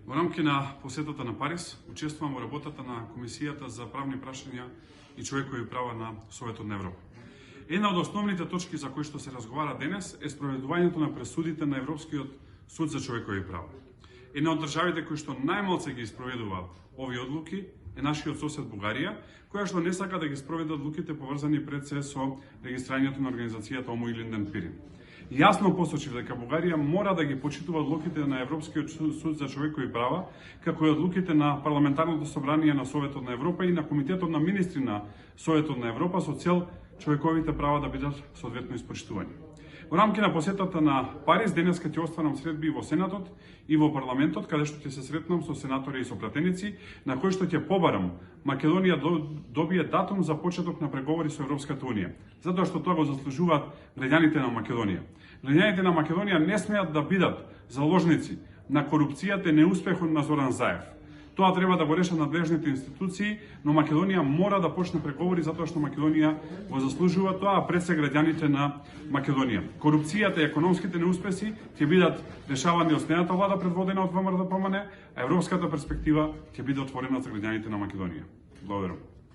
Во рамки на посетата на Париз, учествувам во работата на Комисијата за правни прашања и човекови права на Советот на Европа. Една од основните точки за кои што се разговара денес е спроведувањето на пресудите на Европскиот суд за човекови права. Една од државите кои што најмалце ги спроведува овие одлуки е нашиот сосед Бугарија, која што не сака да ги спроведе одлуките поврзани пред се со регистрирањето на организацијата ОМО и Линден Пирин. Јасно посочив дека Бугарија мора да ги почитува одлуките на Европскиот суд за човекови права, како и одлуките на Парламентарното собрание на Советот на Европа и на Комитетот на министри на Советот на Европа со цел човековите права да бидат соодветно испочитувани. Во рамки на посетата на Париз денеска ќе остварам средби во Сенатот и во Парламентот, каде што ќе се сретнам со сенатори и со пратеници, на кои што ќе побарам Македонија добие датум за почеток на преговори со Европската Унија, затоа што тоа го заслужуваат граѓаните на Македонија. Граѓаните на Македонија не смеат да бидат заложници на корупцијата и неуспехот на Зоран Заев. Тоа треба да го решат надлежните институции, но Македонија мора да почне преговори затоа што Македонија го заслужува тоа, а пред се граѓаните на Македонија. Корупцијата и економските неуспеси ќе бидат решавани од следната влада предводена од ВМРО-ДПМН, а европската перспектива ќе биде отворена за граѓаните на Македонија. Благодарам.